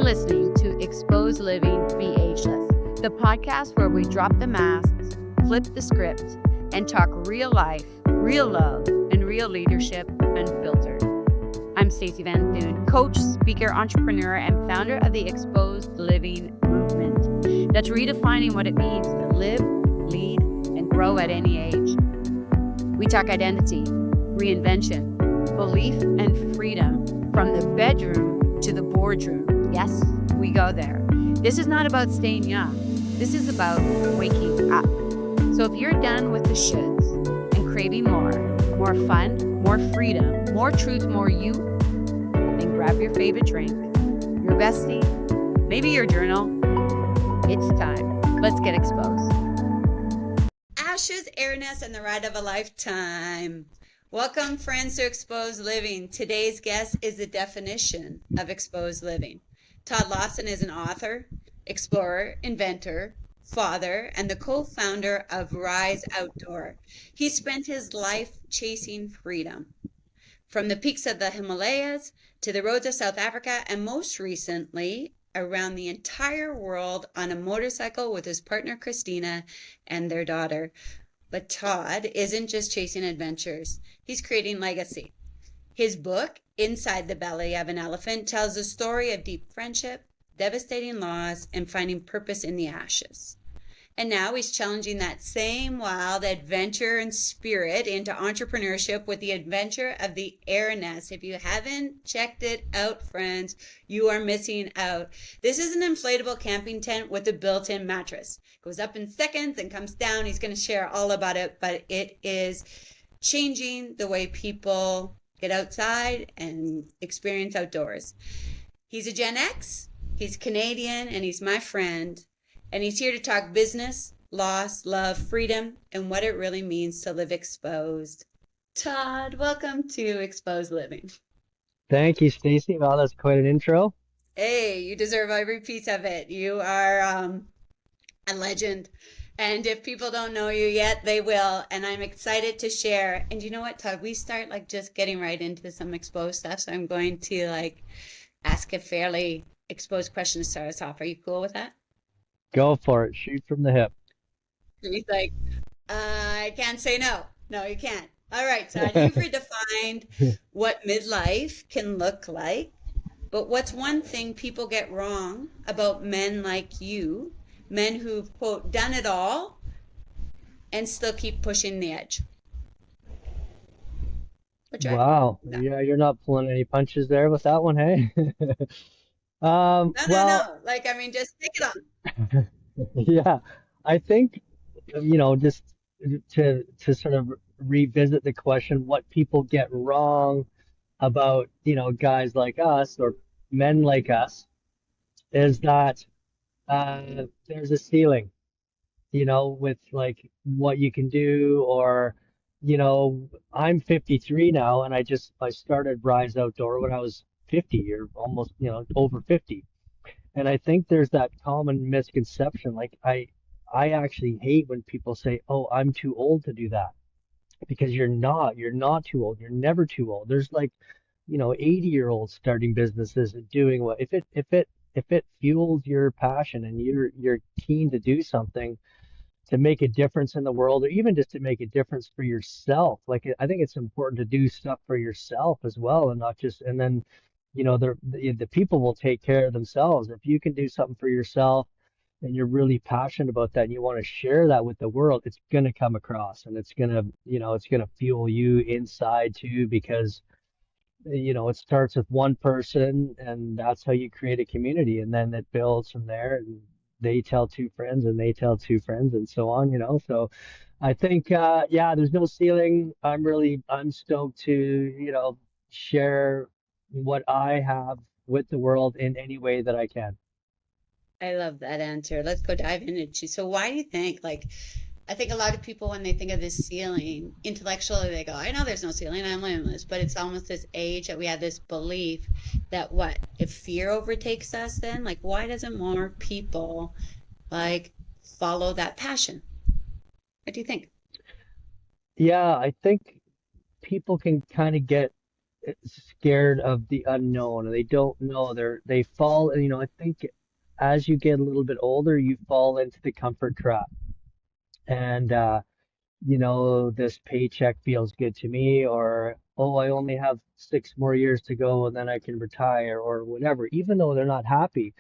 listening to Xposed Living, Be Ageless, the podcast where we drop the masks, flip the script, and talk real life, real love, and real leadership unfiltered. I'm Stacey Van Thune, coach, speaker, entrepreneur, and founder of the Xposed Living movement that's redefining what it means to live, lead, and grow at any age. We talk identity, reinvention, belief, and freedom from the bedroom to the boardroom. Yes, we go there. This is not about staying young. This is about waking up. So if you're done with the shoulds and craving more fun, more freedom, more truth, more you, then grab your favorite drink, your bestie, maybe your journal. It's time. Let's get exposed. Ashes, airness, and the ride of a lifetime. Welcome, friends, to Xposed Living. Today's guest is the definition of Xposed Living. Todd Lawson is an author, explorer, inventor, father, and the co-founder of Rise Outdoor. He spent his life chasing freedom. From the peaks of the Himalayas to the roads of South Africa, and most recently, around the entire world on a motorcycle with his partner, Christina, and their daughter. But Todd isn't just chasing adventures. He's creating legacy. His book, Inside the Belly of an Elephant, tells the story of deep friendship, devastating loss, and finding purpose in the ashes. And now he's challenging that same wild adventure and spirit into entrepreneurship with the adventure of the airness. If you haven't checked it out, friends, you are missing out. This is an inflatable camping tent with a built-in mattress. Goes up in seconds and comes down. He's going to share all about it, but it is changing the way people get outside and experience outdoors. He's a Gen X, he's Canadian, and he's my friend. And he's here to talk business, loss, love, freedom, and what it really means to live exposed. Todd, welcome to Xposed Living. Thank you, Stacey. Wow, that's quite an intro. Hey, you deserve every piece of it. You are a legend. And if people don't know you yet, they will. And I'm excited to share. And you know what, Todd? We start just getting right into some exposed stuff. So I'm going to ask a fairly exposed question to start us off. Are you cool with that? Go for it. Shoot from the hip. And he's like, I can't say no. No, you can't. All right, Todd, you've redefined what midlife can look like. But what's one thing people get wrong about men like you, men who've, quote, done it all and still keep pushing the edge? Wow. Yeah, you're not pulling any punches there with that one, hey? No. Well, Just take it on. yeah, I think, just to sort of revisit the question, what people get wrong about, guys like us or men like us is that there's a ceiling, with what you can do or, I'm 53 now and I started Rise Outdoor when I was 50 or almost, over 50. And I think there's that common misconception. I actually hate when people say, "Oh, I'm too old to do that," because you're not. You're not too old. You're never too old. There's 80-year-olds starting businesses and doing what if it fuels your passion and you're keen to do something to make a difference in the world, or even just to make a difference for yourself. I think it's important to do stuff for yourself as well, and not just, and then, the people will take care of themselves. If you can do something for yourself and you're really passionate about that and you want to share that with the world, it's going to come across and it's going to fuel you inside too, because it starts with one person and that's how you create a community, and then it builds from there, and they tell two friends and they tell two friends and so on, so I think yeah, there's no ceiling. I'm stoked to share what I have with the world in any way that I can. I love that answer. Let's go dive into. So why do you think, I think a lot of people, when they think of this ceiling, intellectually, they go, I know there's no ceiling, I'm limitless. But it's almost this age that we have this belief that if fear overtakes us, then why doesn't more people follow that passion? What do you think? Yeah, I think people can kind of get scared of the unknown and they don't know. They fall, I think as you get a little bit older, you fall into the comfort trap. And this paycheck feels good to me, or oh, I only have 6 more years to go and then I can retire, or whatever. Even though they're not happy,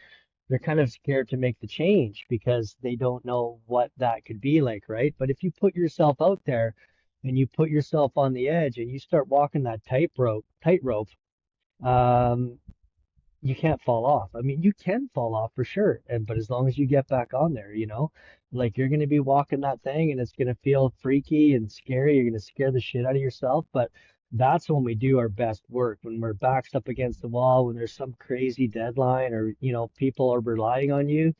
they're kind of scared to make the change because they don't know what that could be like, right? But if you put yourself out there and you put yourself on the edge and you start walking that tightrope, um, you can't fall off. I mean, you can fall off for sure, but as long as you get back on there, like you're going to be walking that thing and it's going to feel freaky and scary. You're going to scare the shit out of yourself, but that's when we do our best work, when we're backs up against the wall, when there's some crazy deadline or, people are relying on you.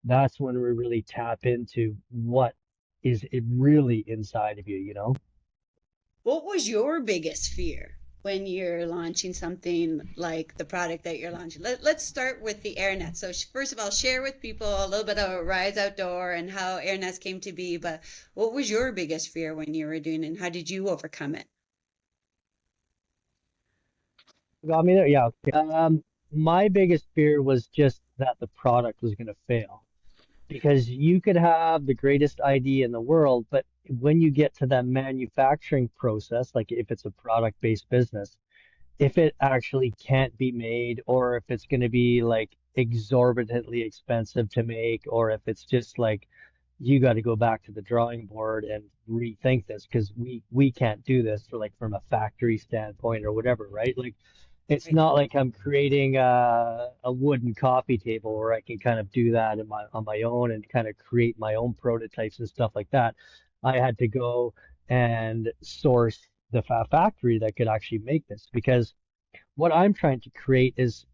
That's when we really tap into what is it really inside of you. What was your biggest fear when you're launching something like the product that you're launching? Let's start with the AirNet. So first of all, share with people a little bit of Rise Outdoor and how AirNets came to be. But what was your biggest fear when you were doing it, and how did you overcome it? Got me there? Yeah. Okay. My biggest fear was just that the product was going to fail. Because you could have the greatest idea in the world, but when you get to that manufacturing process, like if it's a product-based business, if it actually can't be made, or if it's going to be like exorbitantly expensive to make, or if it's just like you got to go back to the drawing board and rethink this because we can't do this for like from a factory standpoint or whatever, right? Like it's Right. not like I'm creating a wooden coffee table where I can kind of do that on my own and kind of create my own prototypes and stuff like that. I had to go and source the factory that could actually make this because what I'm trying to create is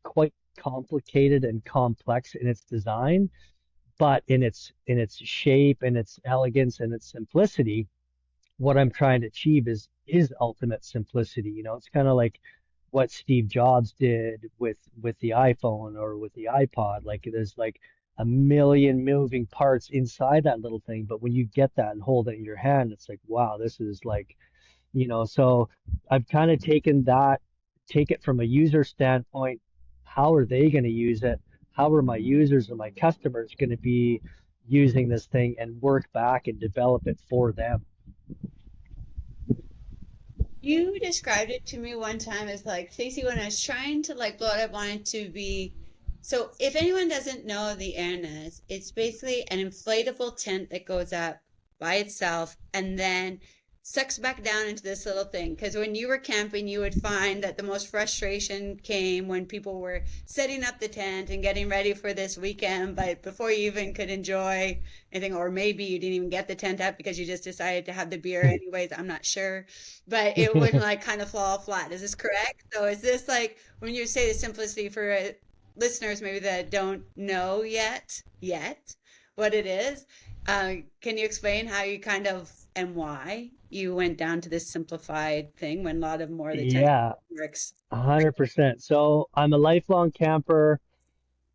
quite complicated and complex in its design, but in its shape and its elegance and its simplicity, what I'm trying to achieve is ultimate simplicity. It's kind of like what Steve Jobs did with the iPhone or with the iPod. Like there's like a million moving parts inside that little thing, but when you get that and hold it in your hand, it's like, wow, this is like, so I've kind of take it from a user standpoint. How are they going to use it? How are my users and my customers going to be using this thing and work back and develop it for them? You described it to me one time as like, Stacey, when I was trying to like blow it, I wanted to be. So if anyone doesn't know the airnest, it's basically an inflatable tent that goes up by itself and then sucks back down into this little thing. Because when you were camping, you would find that the most frustration came when people were setting up the tent and getting ready for this weekend, but before you even could enjoy anything, or maybe you didn't even get the tent up because you just decided to have the beer anyways, I'm not sure, but it would like kind of fall flat. Is this correct? So is this like when you say the simplicity for listeners maybe that don't know yet what it is? Can you explain how you kind of and why you went down to this simplified thing when a lot of more of the tech Yeah, works? 100%. So I'm a lifelong camper.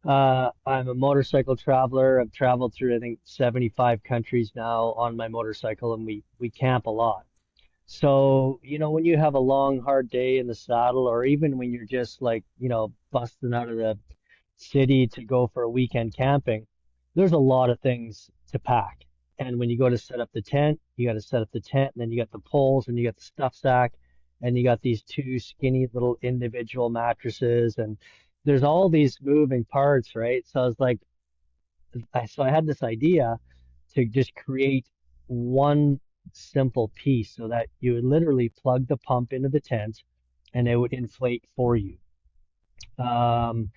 I'm a motorcycle traveler. I've traveled through, I think, 75 countries now on my motorcycle, and we camp a lot. So, when you have a long, hard day in the saddle, or even when you're just like, busting out of the city to go for a weekend camping, there's a lot of things to pack. And when you go to set up the tent, you got to set up the tent, and then you got the poles, and you got the stuff sack, and you got these two skinny little individual mattresses, and there's all these moving parts, right? So I was like, so I had this idea to just create one simple piece so that you would literally plug the pump into the tent and it would inflate for you. Um,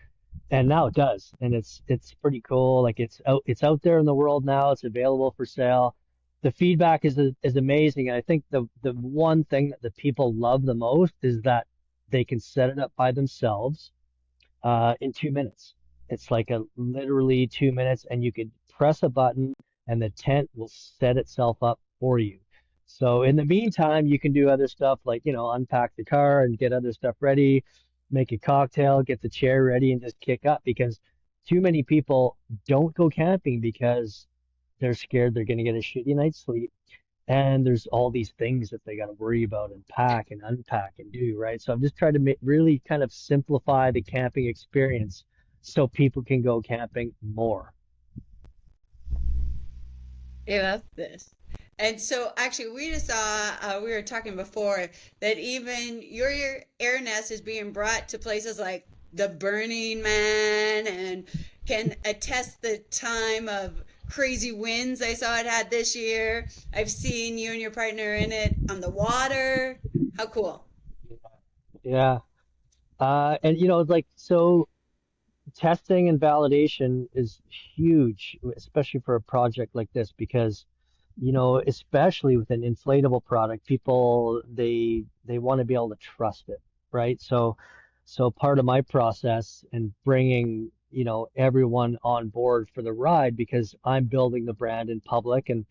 and now it does, and it's pretty cool. Like it's out there in the world now. It's available for sale. The feedback is amazing, and I think the one thing that the people love the most is that they can set it up by themselves in 2 minutes. It's like a literally 2 minutes, and you could press a button, and the tent will set itself up for you. So in the meantime, you can do other stuff like, unpack the car and get other stuff ready, make a cocktail, get the chair ready, and just kick up because too many people don't go camping because they're scared they're going to get a shitty night's sleep and there's all these things that they got to worry about and pack and unpack and do, right? So I'm just trying to really kind of simplify the camping experience so people can go camping more. Yeah, that's this. And so actually we just saw we were talking before that even your air nest is being brought to places like the Burning Man and can attest the time of crazy winds I saw it had this year. I've seen you and your partner in it on the water. How cool. Yeah. And it's like, so testing and validation is huge, especially for a project like this, because, especially with an inflatable product, people they want to be able to trust it, right? So part of my process and bringing, everyone on board for the ride, because I'm building the brand in public and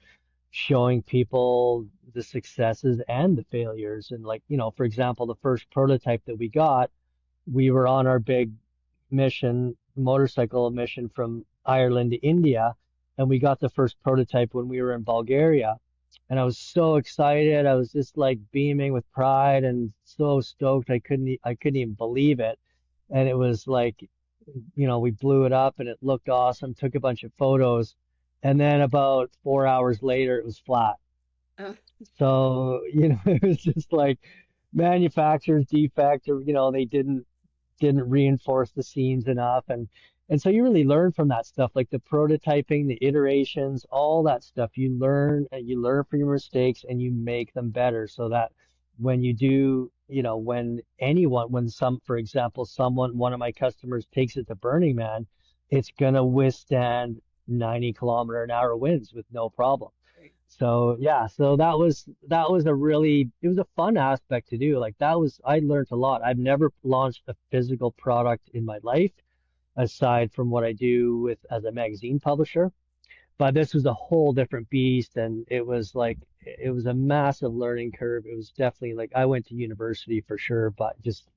showing people the successes and the failures. And like, for example, the first prototype that we were on our big motorcycle mission from Ireland to India, and we got the first prototype when we were in Bulgaria. And I was so excited. I was just like beaming with pride and so stoked. I couldn't even believe it. And it was like, we blew it up and it looked awesome, took a bunch of photos. And then about 4 hours later, it was flat. Oh, So, it was just like manufacturer's defect, or, they didn't reinforce the scenes enough, and so you really learn from that stuff, like the prototyping, the iterations, all that stuff. You learn from your mistakes and you make them better, so that when you do, for example, one of my customers takes it to Burning Man, it's gonna withstand 90 km/h winds with no problem. great. So yeah, so it was a fun aspect to do. Like I learned a lot. I've never launched a physical product in my life aside from what I do with as a magazine publisher. But this was a whole different beast, and it was a massive learning curve. It was definitely like I went to university for sure, but just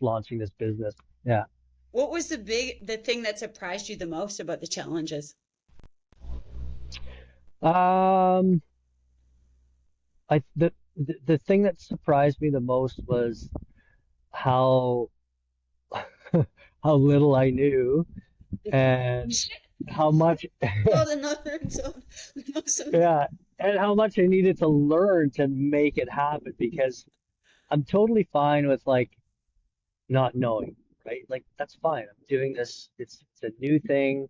launching this business. Yeah. What was the thing that surprised you the most about the challenges? Um, the thing that surprised me the most was how how little I knew and how much Oh, the northern zone. yeah, and how much I needed to learn to make it happen, because I'm totally fine with like not knowing, right? Like that's fine. I'm doing this. It's a new thing.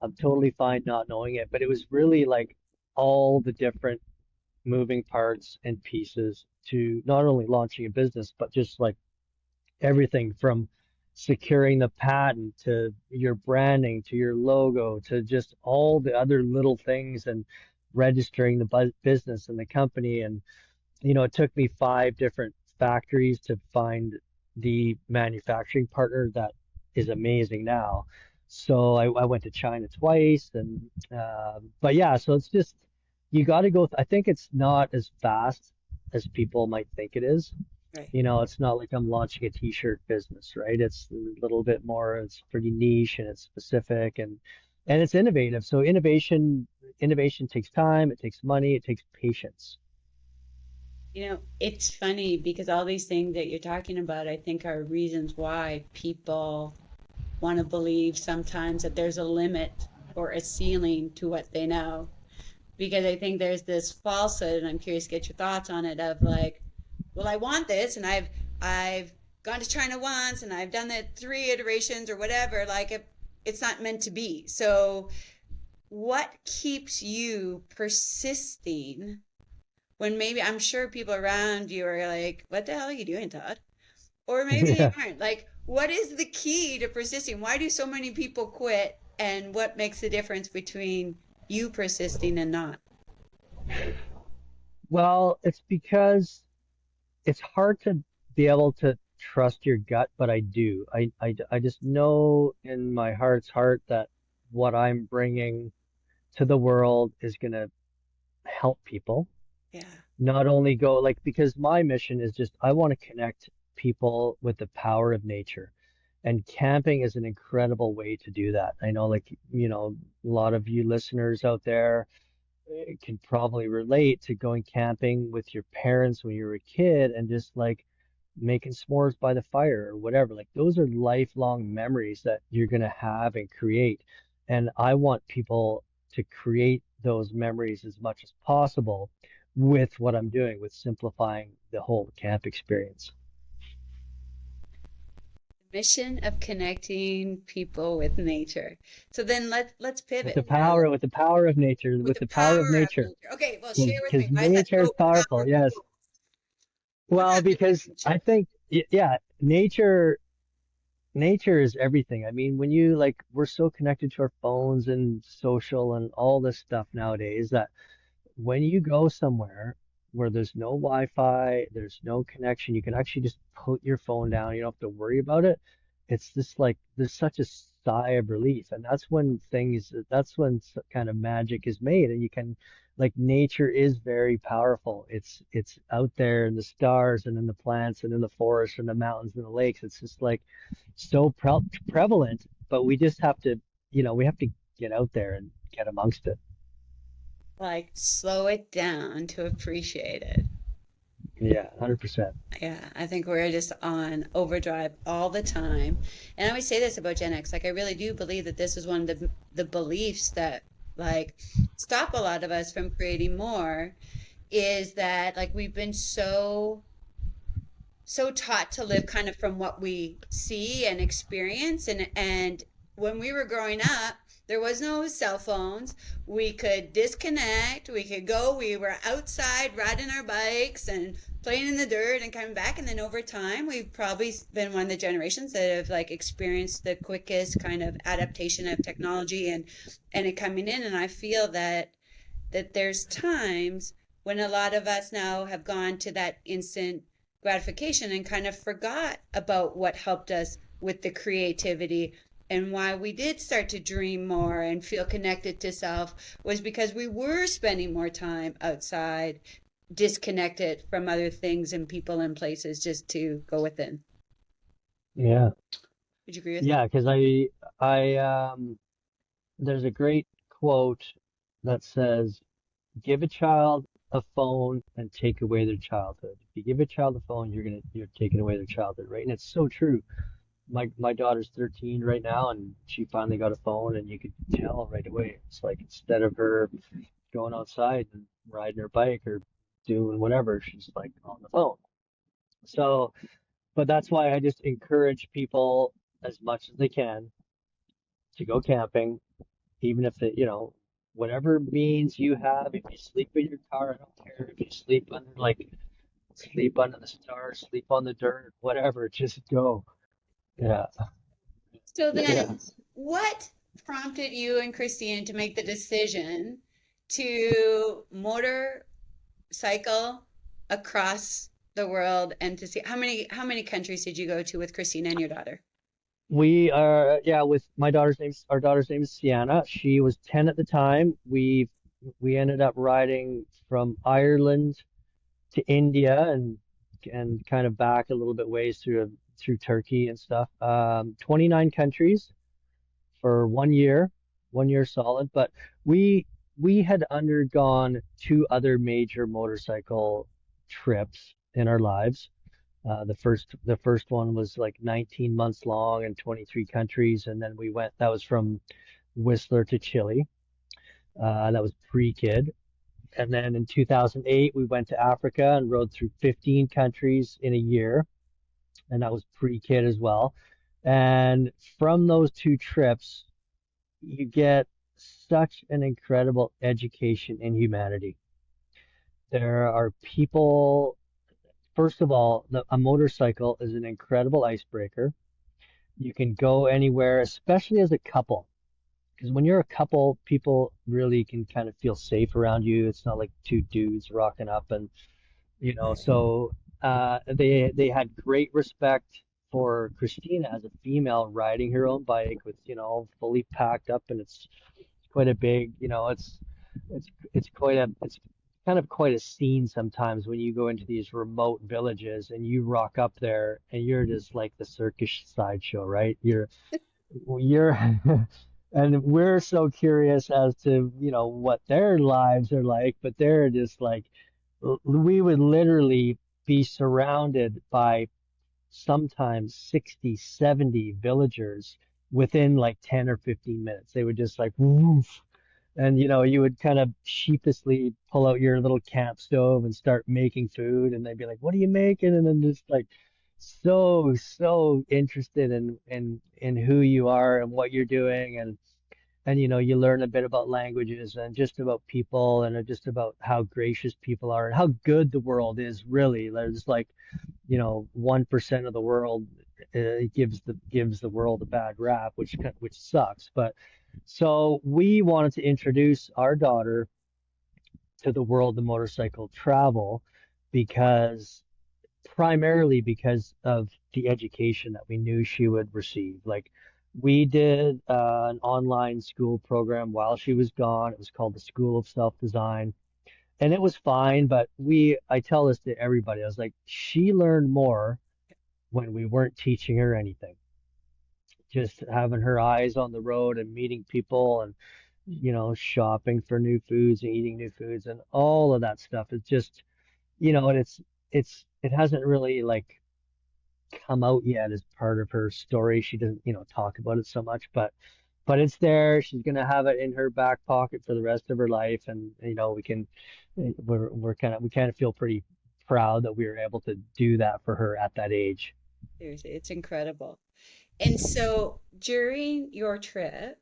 I'm totally fine not knowing it, but it was really like all the different moving parts and pieces to not only launching a business, but just like everything from securing the patent to your branding to your logo to just all the other little things, and registering the business and the company. And it took me 5 different factories to find the manufacturing partner that is amazing now. So I went to China twice, and but yeah, so it's just you got to go. I think it's not as fast as people might think it is. Right. It's not like I'm launching a t-shirt business, right? It's a little bit more, it's pretty niche and it's specific, and it's innovative. So innovation takes time, it takes money, it takes patience. It's funny because all these things that you're talking about, I think, are reasons why people want to believe sometimes that there's a limit or a ceiling to what they know. Because I think there's this falsehood, and I'm curious to get your thoughts on it, of like, well, I want this, and I've gone to China once, and I've done the 3 iterations or whatever. Like, it's not meant to be. So, what keeps you persisting when maybe I'm sure people around you are like, "What the hell are you doing, Todd?" Or maybe they Yeah. aren't. Like, what is the key to persisting? Why do so many people quit? And what makes the difference between you persisting and not? Well, it's because it's hard to be able to trust your gut, but I do. I just know in my heart's heart that what I'm bringing to the world is going to help people. Yeah. Not only go like, because my mission is just, I want to connect people with the power of nature. And camping is an incredible way to do that. I know, like, a lot of you listeners out there, can probably relate to going camping with your parents when you were a kid and just like making s'mores by the fire or whatever. Like those are lifelong memories that you're going to have and create. And I want people to create those memories as much as possible with what I'm doing, with simplifying the whole camp experience. Mission of connecting people with nature. So then let's With pivot the now. power, with the power of nature, With with the the power of power of nature, nature. Okay, well, share with me. because Why is that nature is so powerful. Yes. powerful? What Well, happened because to I nature? think, yeah, nature is everything. I mean, when you like, we're so connected to our phones and social and all this stuff nowadays that when you go somewhere where there's no Wi-Fi, there's no connection, you can actually just put your phone down. You don't have to worry about it. It's just like there's such a sigh of relief, and that's when kind of magic is made, and you can like nature is very powerful. It's out there in the stars and in the plants and in the forest and the mountains and the lakes. It's just like so prevalent, but we just have to, we have to get out there and get amongst it. Like, slow it down to appreciate it. Yeah, 100%. Yeah, I think we're just on overdrive all the time. And I always say this about Gen X. Like, I really do believe that this is one of the beliefs that like stop a lot of us from creating more is that like we've been so taught to live kind of from what we see and experience and when we were growing up there was no cell phones. We could disconnect, we could go, we were outside riding our bikes and playing in the dirt and coming back, and then over time we've probably been one of the generations that have like experienced the quickest kind of adaptation of technology and it coming in. And I feel that there's times when a lot of us now have gone to that instant gratification and kind of forgot about what helped us with the creativity, and why we did start to dream more and feel connected to self was because we were spending more time outside, disconnected from other things and people and places just to go within. Yeah. Would you agree with that? Yeah, because there's a great quote that says, give a child a phone and take away their childhood. If you give a child a phone, you're taking away their childhood, right? And it's so true. My daughter's 13 right now, and she finally got a phone, and you could tell right away. It's like instead of her going outside and riding her bike or doing whatever, she's like on the phone. So, but that's why I just encourage people as much as they can to go camping, even if it, whatever means you have. If you sleep in your car, I don't care. If you sleep under the stars, sleep on the dirt, whatever, just go. Yeah, So then, yeah. what prompted you and Christine to make the decision to motorcycle across the world and to see how many countries did you go to with Christine and your daughter? We are, yeah, with our daughter's name is Sienna. She was 10 at the time. We ended up riding from Ireland to India and kind of back a little bit ways through Turkey and stuff. 29 countries for 1 year, 1 year solid. But we we had undergone two other major motorcycle trips in our lives. The first one was like 19 months long and 23 countries, and then we went. That was from Whistler to Chile. That was pre-kid. And then in 2008, we went to Africa and rode through 15 countries in a year, and that was pre-kid as well. And from those two trips, you get such an incredible education in humanity. There are people, first of all, a motorcycle is an incredible icebreaker. You can go anywhere, especially as a couple. Because when you're a couple, people really can kind of feel safe around you. It's not like two dudes rocking up and so they had great respect for Christina as a female riding her own bike with fully packed up, and it's quite a big it's kind of quite a scene sometimes when you go into these remote villages and you rock up there and you're just like the circus sideshow, right? You're And we're so curious as to, what their lives are like, but they're just like, we would literally be surrounded by sometimes 60, 70 villagers within like 10 or 15 minutes. They would just like, woof. And, you would kind of sheepishly pull out your little camp stove and start making food. And they'd be like, what are you making? And then just like, so interested in who you are and what you're doing. And you learn a bit about languages and just about people and just about how gracious people are and how good the world is really. There's like, 1% of the world gives the world a bad rap, which sucks. But so we wanted to introduce our daughter to the world of motorcycle travel because primarily because of the education that we knew she would receive. Like we did an online school program while she was gone. It was called the School of Self-Design, and it was fine. But I tell this to everybody. I was like, she learned more when we weren't teaching her anything. Just having her eyes on the road and meeting people and shopping for new foods and eating new foods and all of that stuff. It's just, and it hasn't really like come out yet as part of her story. She doesn't, talk about it so much, but it's there. She's gonna have it in her back pocket for the rest of her life, and we kind of feel pretty proud that we were able to do that for her at that age. Seriously, it's incredible. And so during your trip,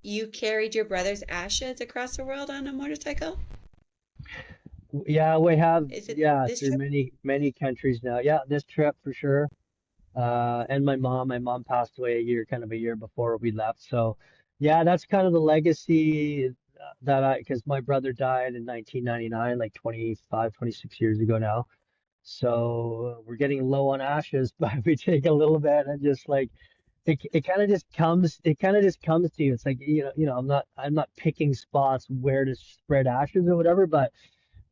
you carried your brother's ashes across the world on a motorcycle? Yeah, we have, Is it yeah, this through trip? many countries now. Yeah, this trip for sure. And my mom passed away kind of a year before we left. So, yeah, that's kind of the legacy because my brother died in 1999, like 25, 26 years ago now. So we're getting low on ashes, but we take a little bit and just like it kind of just comes to you. It's like, I'm not picking spots where to spread ashes or whatever, but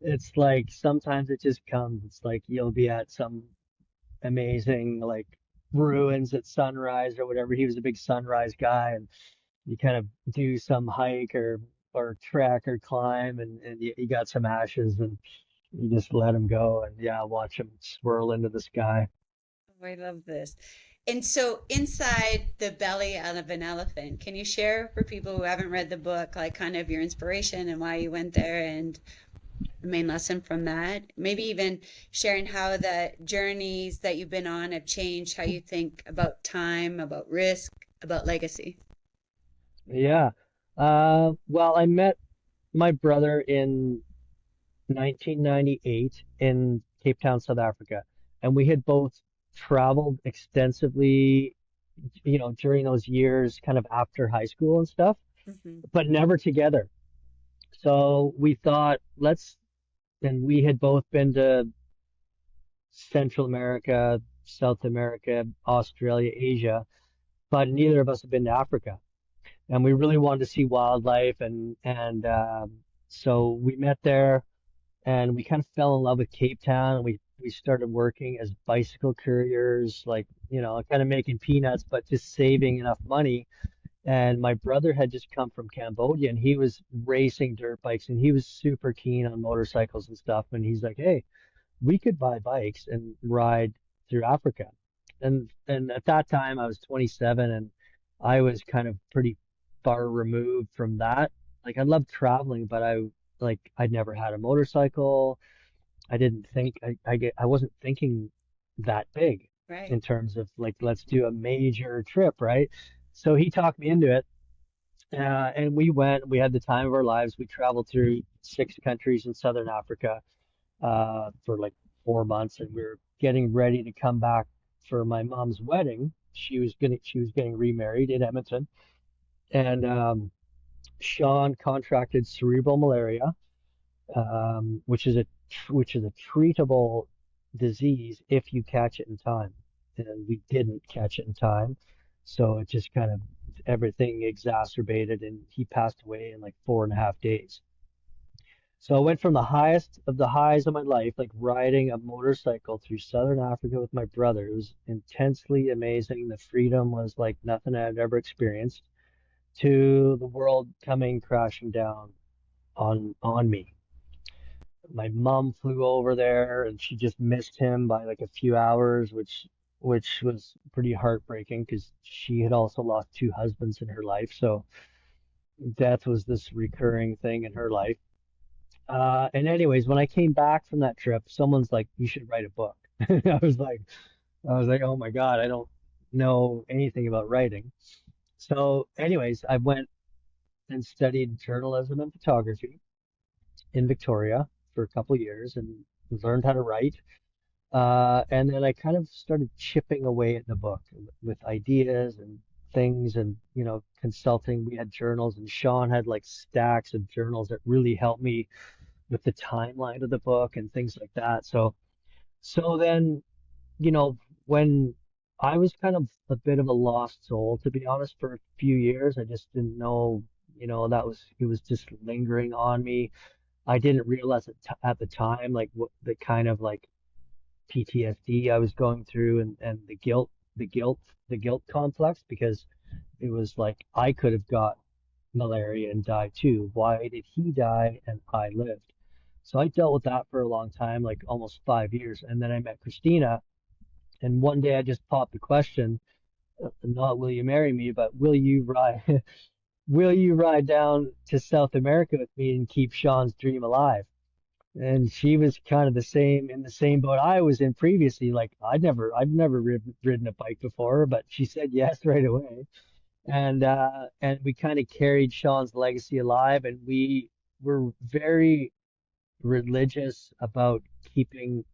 it's like sometimes it just comes. It's like you'll be at some amazing like ruins at sunrise or whatever. He was a big sunrise guy, and you kind of do some hike or trek or climb, and you got some ashes, and you just let him go, and yeah, watch him swirl into the sky. Oh, I love this. And so inside the belly of an elephant, can you share for people who haven't read the book, like kind of your inspiration and why you went there and the main lesson from that? Maybe even sharing how the journeys that you've been on have changed how you think about time, about risk, about legacy. Yeah. Well, I met my brother in 1998 in Cape Town, South Africa, and we had both traveled extensively, during those years, kind of after high school and stuff, Hmm. but never together. So we thought, and we had both been to Central America, South America, Australia, Asia, but neither of us had been to Africa. And we really wanted to see wildlife, and so we met there, and we kind of fell in love with Cape Town, and we started working as bicycle couriers, like, kind of making peanuts, but just saving enough money. And my brother had just come from Cambodia, and he was racing dirt bikes, and he was super keen on motorcycles and stuff. And he's like, "Hey, we could buy bikes and ride through Africa." And at that time I was 27, and I was kind of pretty far removed from that. Like I loved traveling, but I'd never had a motorcycle. I didn't think I wasn't thinking that big Right. in terms of like let's do a major trip, right? So he talked me into it, and we went. We had the time of our lives. We traveled through 6 countries in Southern Africa for like 4 months, and we were getting ready to come back for my mom's wedding. She was getting remarried in Edmonton, and Sean contracted cerebral malaria, which is a treatable disease if you catch it in time, and we didn't catch it in time, so it just kind of everything exacerbated, and he passed away in like 4.5 days. So I went from the highest of the highs of my life, like riding a motorcycle through Southern Africa with my brother. It was intensely amazing. The freedom was like nothing I'd ever experienced. to the world coming crashing down on me. My mom flew over there and she just missed him by like a few hours, which was pretty heartbreaking because she had also lost two husbands in her life. So death was this recurring thing in her life. And anyways, when I came back from that trip, someone's like, "You should write a book." I was like, "Oh my God, I don't know anything about writing." So, anyways, I went and studied journalism and photography in Victoria for a couple of years and learned how to write. And then I kind of started chipping away at the book with ideas and things and, consulting. We had journals and Sean had like stacks of journals that really helped me with the timeline of the book and things like that. So then, you know, when I was kind of a bit of a lost soul, to be honest, for a few years, I just didn't know, it was just lingering on me. I didn't realize it at the time, like what the kind of like PTSD I was going through and the guilt, the guilt complex, because it was like I could have got malaria and died too. Why did he die and I lived? So I dealt with that for a long time, like almost 5 years. And then I met Christina, and one day I just popped the question, not will you marry me, but will you ride will you ride down to South America with me and keep Sean's dream alive? And she was kind of in the same boat I was in previously. Like I've never ridden a bike before, but she said yes right away. And we kind of carried Sean's legacy alive, and we were very religious about keeping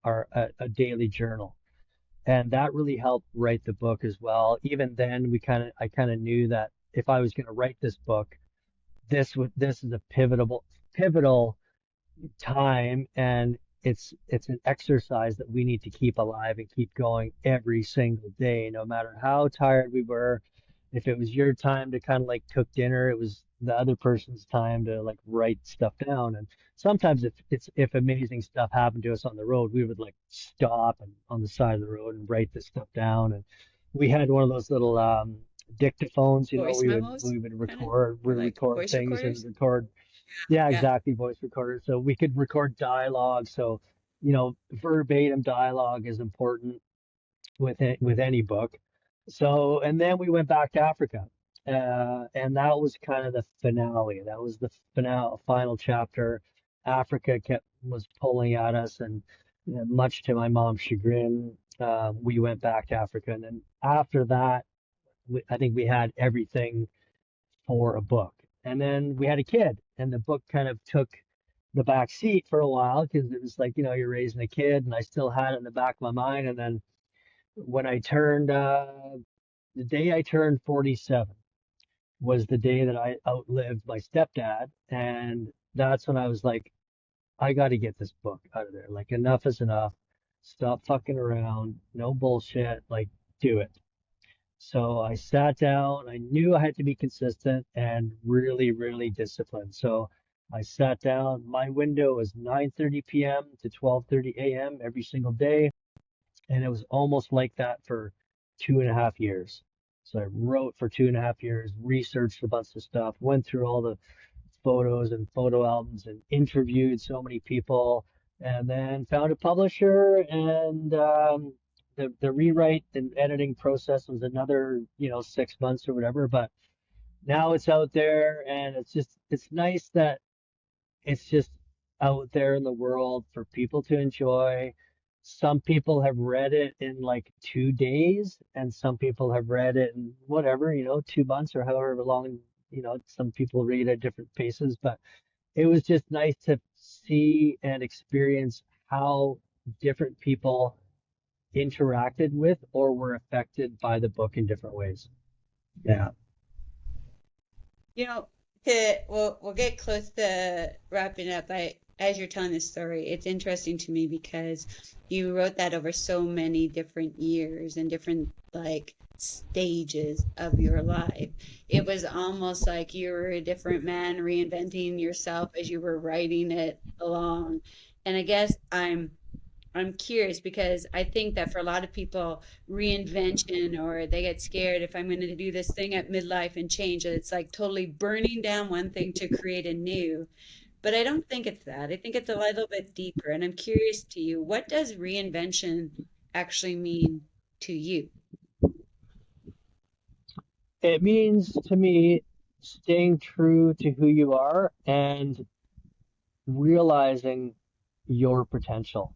a daily journal. And that really helped write the book as well. Even then, I kind of knew that if I was going to write this book, this is a pivotal time, and it's an exercise that we need to keep alive and keep going every single day, no matter how tired we were. If it was your time to kind of like cook dinner, it was the other person's time to like write stuff down. And sometimes if amazing stuff happened to us on the road, we would like stop and on the side of the road and write this stuff down. And we had one of those little dictaphones, Voice we memos, would kind of, or like record voice things and recorders. record, yeah, Yeah. exactly, voice recorder. So we could record dialogue. So, verbatim dialogue is important with any book. So, and then we went back to Africa, and that was kind of the finale. That was the final chapter. Africa was pulling at us, and much to my mom's chagrin, we went back to Africa. And then after that, I think we had everything for a book. And then we had a kid, and the book kind of took the back seat for a while because it was like, you're raising a kid, and I still had it in the back of my mind. And then when the day I turned 47 was the day that I outlived my stepdad. And that's when I was like, I got to get this book out of there. Like, enough is enough. Stop fucking around. No bullshit. Like, do it. So I sat down. I knew I had to be consistent and really, really disciplined. So I sat down. My window was 9:30 p.m. to 12:30 a.m. every single day. And it was almost like that for 2.5 years. So I wrote for 2.5 years, researched a bunch of stuff, went through all the photos and photo albums and interviewed so many people, and then found a publisher. And the rewrite and editing process was another, 6 months or whatever. But now it's out there, and it's nice that it's just out there in the world for people to enjoy. Some people have read it in like 2 days, and some people have read it in whatever, 2 months or however long, some people read at different paces. But it was just nice to see and experience how different people interacted with or were affected by the book in different ways. Yeah. You know, we'll get close to wrapping up. As you're telling this story, it's interesting to me because you wrote that over so many different years and different like stages of your life. It was almost like you were a different man reinventing yourself as you were writing it along. And I guess I'm I'm curious because I think that for a lot of people, reinvention, or they get scared if I'm going to do this thing at midlife and change it. It's like totally burning down one thing to create a new. But I don't think it's that. I think it's a little bit deeper. And I'm curious to you, what does reinvention actually mean to you? It means to me staying true to who you are and realizing your potential.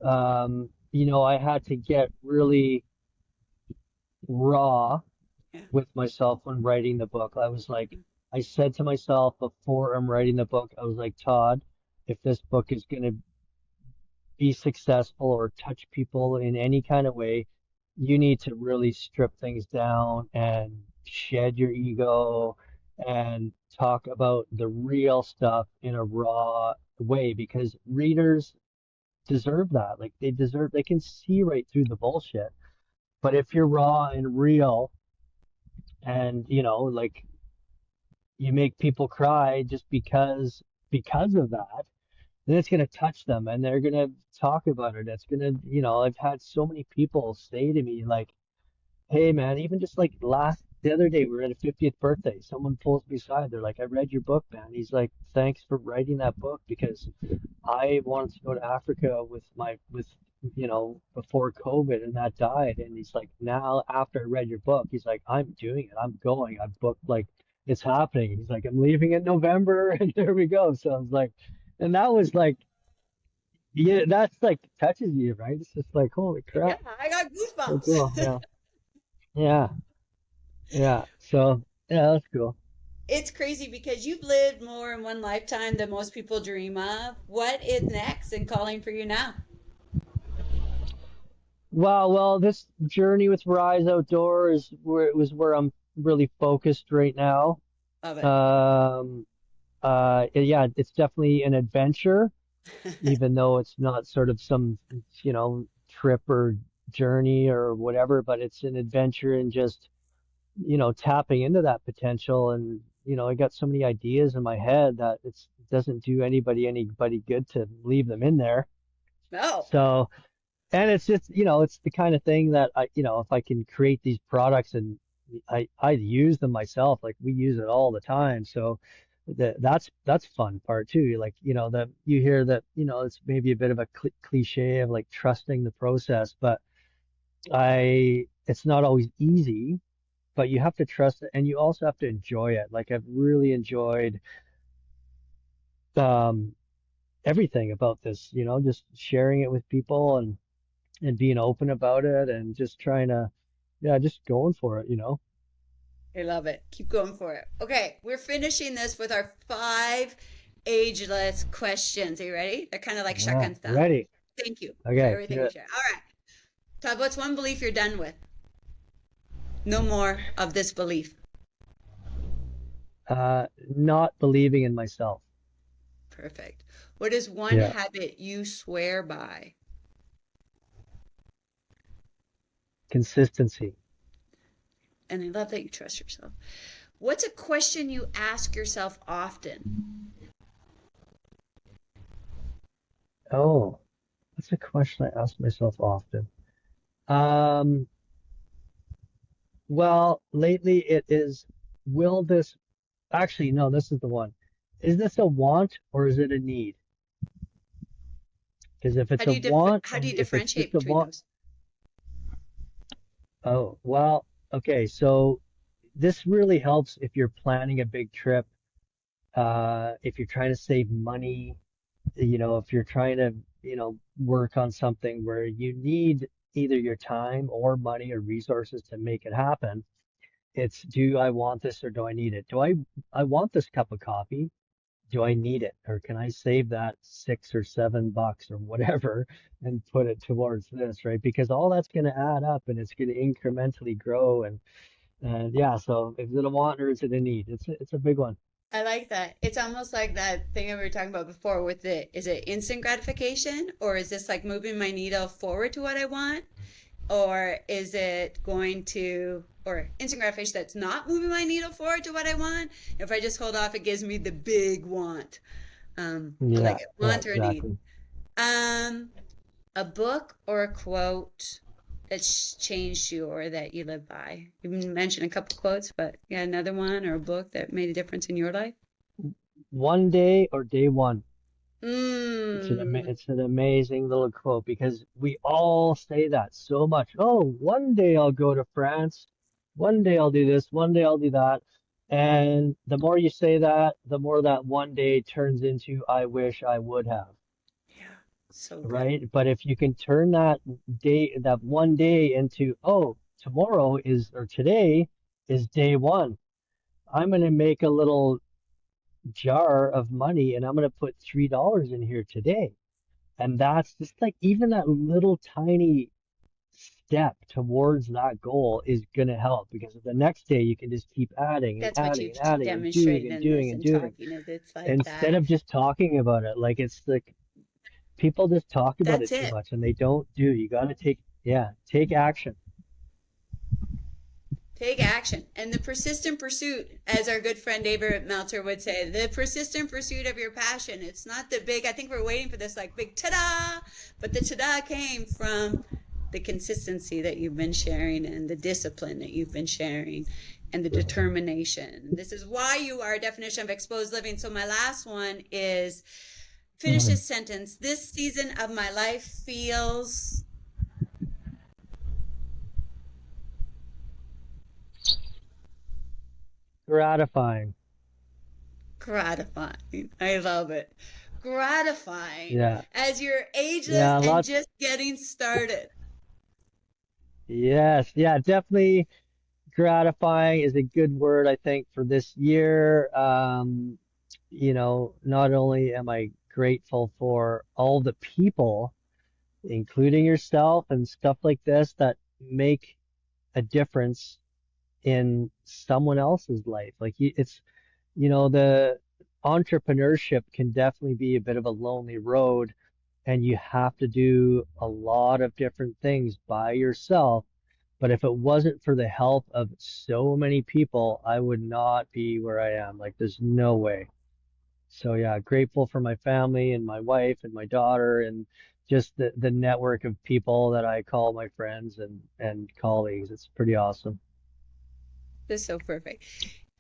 I had to get really raw Yeah. with myself when writing the book. I said to myself before I'm writing the book, I was like, Todd, if this book is going to be successful or touch people in any kind of way, you need to really strip things down and shed your ego and talk about the real stuff in a raw way because readers deserve that. Like they can see right through the bullshit. But if you're raw and real and, like you make people cry just because of that, then it's going to touch them and they're going to talk about it. It's going to, I've had so many people say to me like, hey man, even just like the other day we were at a 50th birthday. Someone pulls me aside. They're like, I read your book, man. He's like, thanks for writing that book because I wanted to go to Africa before COVID and that died. And he's like, now after I read your book, he's like, I'm doing it. I'm going. I've booked like it's happening. He's like, I'm leaving in November and there we go. So I was like, and that was like, yeah, that's like touches you, right? It's just like, holy Yeah, crap. I got So cool. goosebumps. Yeah. Yeah. Yeah. So yeah, that's cool. It's crazy because you've lived more in one lifetime than most people dream of. What is next and calling for you now? Wow, well, this journey with Rise Outdoor is where I'm really focused right now. Love it. Yeah, it's definitely an adventure, even though it's not sort of some, trip or journey or whatever, but it's an adventure in just, tapping into that potential. And, I got so many ideas in my head that it doesn't do anybody good to leave them in there. No. So, and it's just, it's the kind of thing that if I can create these products and I use them myself, like we use it all the time. So that's fun part too. Like, that you hear that, it's maybe a bit of a cliche of like trusting the process, but it's not always easy, but you have to trust it and you also have to enjoy it. Like I've really enjoyed, um, everything about this, just sharing it with people and being open about it and just trying to, yeah, just going for it. I love it. Keep going for it. Okay, we're finishing this with our 5 ageless questions. Are you ready? They're kind of like Yeah, shotgun style. ready. Thank you for Okay, everything do you it. share. All right. Todd, what's one belief you're done with? No more of this belief. Not believing in myself. Perfect. What is one Yeah. habit you swear by? Consistency. And I love that you trust yourself. What's a question you ask yourself often? Oh, that's a question I ask myself often. Um, well, lately it is, will this, actually, no, this is the one. Is this a want or is it a need? Because if it's a want How do and you if it's differentiate just a between want, those? oh, well, okay, so this really helps if you're planning a big trip, if you're trying to save money, if you're trying to, work on something where you need either your time or money or resources to make it happen. It's do I want this or do I need it? I want this cup of coffee? Do I need it? Or can I save that $6 or $7 or whatever and put it towards this, right? Because all that's going to add up and it's going to incrementally grow and yeah, so is it a want or is it a need? It's a big one. I like that. It's almost like that thing that we were talking about before with is it instant gratification, or is this like moving my needle forward to what I want? Or is it going to, or instant gratification that's not moving my needle forward to what I want? If I just hold off, it gives me the big want. I Yeah, like it. yeah, Want or need. exactly. Um, a book or a quote that's changed you or that you live by? You mentioned a couple quotes, but yeah, another one or a book that made a difference in your life? One day or day one. Mm. It's an amazing little quote because we all say that so much. Oh, one day I'll go to France. One day I'll do this. One day I'll do that. And the more you say that, the more that one day turns into I wish I would have, Yeah, so good. right? But if you can turn that one day into, oh, tomorrow is, or today is day one. I'm going to make a little jar of money and I'm going to put $3 in here today. And that's just like even that little tiny step towards that goal is going to help because the next day you can just keep adding and That's what adding you've and adding and doing demonstrated and in doing this and and doing talking is it's like instead that. of just talking about it. Like it's like people just talk about That's it too it. much and they don't do. You got to take action. Take action. And the persistent pursuit, as our good friend David Meltzer would say, the persistent pursuit of your passion. It's not the big, I think we're waiting for this like big ta-da, but the ta-da came from the consistency that you've been sharing and the discipline that you've been sharing and the determination. This is why you are a definition of exposed living. So my last one is finish this sentence. This season of my life feels Gratifying. gratifying. I love it. Gratifying Yeah. as you're ageless Yeah. and just getting started. Yes. Yeah. Definitely gratifying is a good word, I think, for this year. Not only am I grateful for all the people, including yourself and stuff like this, that make a difference in someone else's life. Like the entrepreneurship can definitely be a bit of a lonely road, and you have to do a lot of different things by yourself. But if it wasn't for the help of so many people, I would not be where I am. Like, there's no way. So yeah, grateful for my family and my wife and my daughter and just the network of people that I call my friends and colleagues. It's pretty awesome. That's so perfect.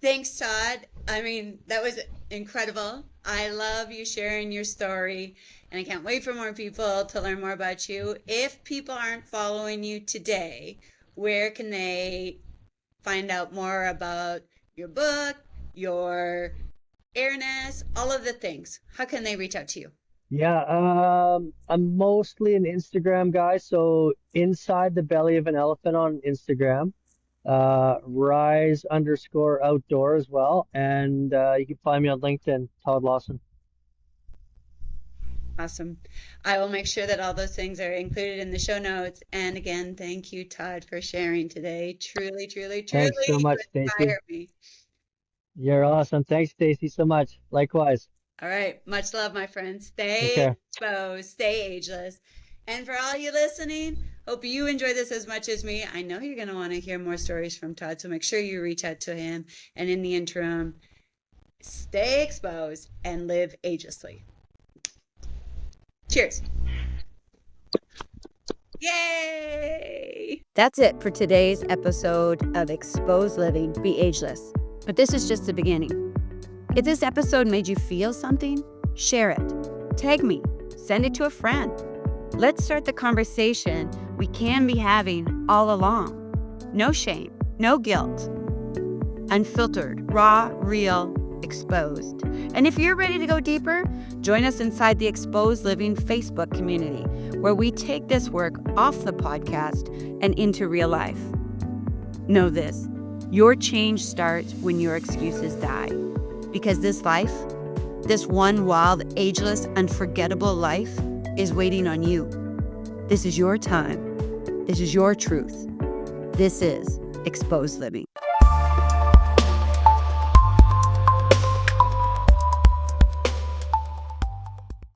Thanks, Todd. I mean, that was incredible. I love you sharing your story, and I can't wait for more people to learn more about you. If people aren't following you today, where can they find out more about your book, your airness, all of the things? How can they reach out to you? Yeah, I'm mostly an Instagram guy, so inside the belly of an elephant on Instagram, rise_outdoor as well, and you can find me on LinkedIn, Todd Lawson. Awesome. I will make sure that all those things are included in the show notes. And again, thank you, Todd, for sharing today. Truly, truly, truly, Thanks so you much, Stacy. inspire me. You're awesome. Thanks, Stacy, so much. Likewise. All right. Much love, my friends. Take Stay care. exposed, stay ageless. And for all you listening, hope you enjoy this as much as me. I know you're going to want to hear more stories from Todd, so make sure you reach out to him. And in the interim, stay exposed and live agelessly. Cheers. Yay! That's it for today's episode of Xposed Living, Be Ageless. But this is just the beginning. If this episode made you feel something, share it. Tag me. Send it to a friend. Let's start the conversation we can be having all along. No shame, no guilt. Unfiltered, raw, real, exposed. And if you're ready to go deeper, join us inside the Xposed Living Facebook community, where we take this work off the podcast and into real life. Know this, your change starts when your excuses die. Because this life, this one wild, ageless, unforgettable life is waiting on you. This is your time. This is your truth. This is Xposed Living.